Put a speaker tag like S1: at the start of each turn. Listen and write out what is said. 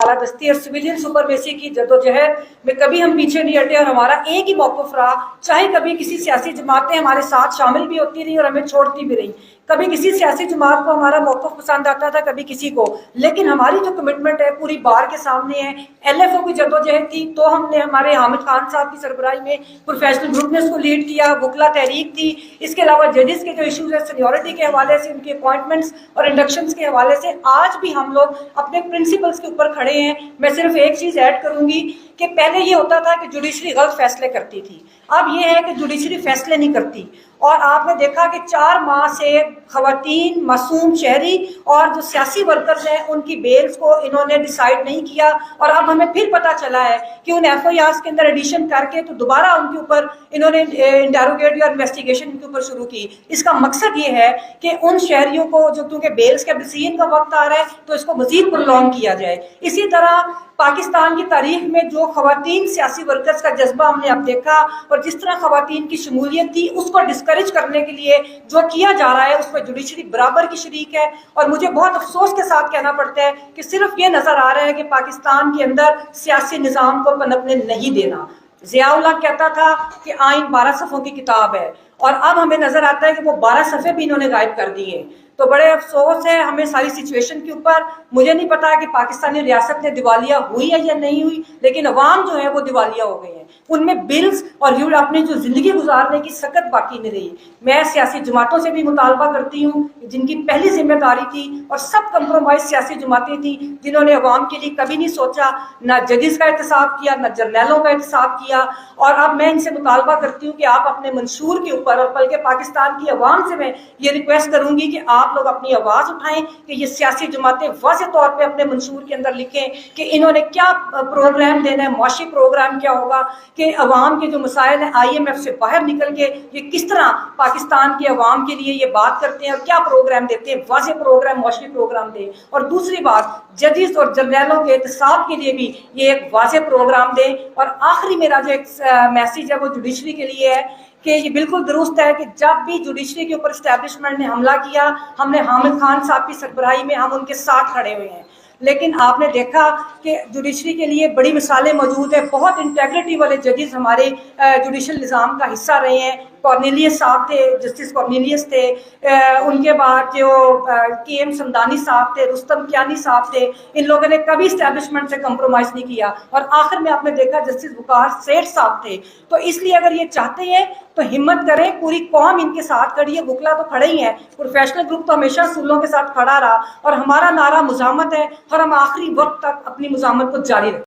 S1: بالادستی اور civilian supremacy کی جدوجہد میں کبھی ہم پیچھے نہیں ہٹے اور ہمارا ایک ہی موقف رہا، چاہے کبھی کسی سیاسی جماعتیں ہمارے ساتھ شامل بھی ہوتی رہی اور ہمیں چھوڑتی بھی رہی، کبھی کسی سیاسی جماعت کو ہمارا موقف پسند آتا تھا، کبھی کسی کو، لیکن ہماری جو کمٹمنٹ ہے پوری بار کے سامنے ہے۔ ایل ایف او کی جدوجہد تھی تو ہم نے ہمارے حامد خان صاحب کی سربراہی میں پروفیشنل گروپ نے اس کو لیڈ کیا، وکلا تحریک تھی، اس کے علاوہ ججز کے جو ایشوز ہیں سینیورٹی کے حوالے سے، ان کے اپوائنٹمنٹس اور انڈکشنز کے حوالے سے، آج بھی ہم لوگ اپنے پرنسپلز کے اوپر کھڑے ہیں۔ میں صرف ایک چیز ایڈ کروں گی کہ پہلے یہ ہوتا تھا کہ جوڈیشری غلط فیصلے کرتی تھی، اب یہ ہے کہ جوڈیشری فیصلے نہیں کرتی، اور آپ نے دیکھا کہ 4 ماہ سے خواتین، معصوم شہری اور جو سیاسی ورکرز ہیں ان کی بیلز کو انہوں نے ڈیسائیڈ نہیں کیا، اور اب ہمیں پھر پتہ چلا ہے کہ ان ایف آئی آرز کے اندر ایڈیشن کر کے تو دوبارہ ان کے اوپر انہوں نے انٹیروگیٹ اور انویسٹیگیشن ان کے اوپر شروع کی۔ اس کا مقصد یہ ہے کہ ان شہریوں کو جو کیونکہ بیلز کے ڈیسیژن کا وقت آ رہا ہے تو اس کو مزید پرولونگ کیا جائے۔ اسی طرح پاکستان کی تاریخ میں جو خواتین سیاسی ورکرز کا جذبہ ہم نے اب دیکھا، اور جس طرح خواتین کی شمولیت تھی، اس کو ڈسکریج کرنے کے لیے جو کیا جا رہا ہے اس میں جوڈیشری برابر کی شریک ہے، اور مجھے بہت افسوس کے ساتھ کہنا پڑتا ہے کہ صرف یہ نظر آ رہا ہے کہ پاکستان کے اندر سیاسی نظام کو پنپنے نہیں دینا۔ ضیاء اللہ کہتا تھا کہ آئین 12 صفحوں کی کتاب ہے، اور اب ہمیں نظر آتا ہے کہ وہ 12 صفحے بھی انہوں نے غائب کر دیے، تو بڑے افسوس ہے ہمیں ساری سچویشن کے اوپر۔ مجھے نہیں پتا کہ پاکستانی ریاست نے دیوالیہ ہوئی ہے یا نہیں ہوئی، لیکن عوام جو ہے وہ دیوالیہ ہو گئے ہیں، ان میں بلز اور اپنی جو زندگی گزارنے کی سکت باقی نہیں رہی۔ میں سیاسی جماعتوں سے بھی مطالبہ کرتی ہوں جن کی پہلی ذمہ داری تھی، اور سب کمپرومائز سیاسی جماعتیں تھیں جنہوں نے عوام کے لیے کبھی نہیں سوچا، نہ ججز کا احتساب کیا، نہ جرنیلوں کا احتساب کیا، اور اب میں ان سے مطالبہ کرتی ہوں کہ آپ اپنے منشور کے اوپر، اور بلکہ پاکستان کی عوام سے میں یہ ریکویسٹ کروں گی کہ آپ لوگ اپنی آواز اٹھائیں کہ یہ سیاسی جماعتیں واضح طور پہ اپنے منشور کے اندر لکھیں کہ انہوں نے کیا پروگرام دینا ہے، معاشی پروگرام کیا ہوگا، کہ عوام کے جو مسائل ہیں آئی ایم ایف سے باہر نکل کے یہ کس طرح پاکستان کے عوام کے لیے یہ بات کرتے ہیں اور کیا پروگرام دیتے ہیں، واضح پروگرام، معاشی پروگرام دیں۔ اور دوسری بات، ججز اور جرنیلوں کے احتساب کے لیے بھی یہ ایک واضح پروگرام دیں۔ اور آخری میرا جو ایک میسیج ہے وہ جوڈیشری کے لیے ہے کہ یہ بالکل درست ہے کہ جب بھی جوڈیشری کے اوپر اسٹیبلشمنٹ نے حملہ کیا، ہم نے حامد خان صاحب کی سربراہی میں ہم ان کے ساتھ کھڑے ہوئے ہیں، لیکن آپ نے دیکھا کہ جوڈیشری کے لیے بڑی مثالیں موجود ہیں، بہت انٹیگریٹی والے ججز ہمارے جوڈیشل نظام کا حصہ رہے ہیں۔ کارنیلیس صاحب تھے، جسٹس کارنیلیس تھے، ان کے بعد جو کے ایم سمدانی صاحب تھے، رستم کیانی صاحب تھے، ان لوگوں نے کبھی اسٹیبلشمنٹ سے کمپرومائز نہیں کیا، اور آخر میں آپ نے دیکھا جسٹس وقار سیٹھ صاحب تھے۔ تو اس لیے اگر یہ چاہتے ہیں تو ہمت کریں، پوری قوم ان کے ساتھ کھڑی ہے، وکلا تو کھڑے ہی ہیں، پروفیشنل گروپ تو ہمیشہ اصولوں کے ساتھ کھڑا رہا، اور ہمارا نعرہ مزاحمت ہے، اور ہم آخری وقت تک اپنی مزاحمت کو جاری رکھیں۔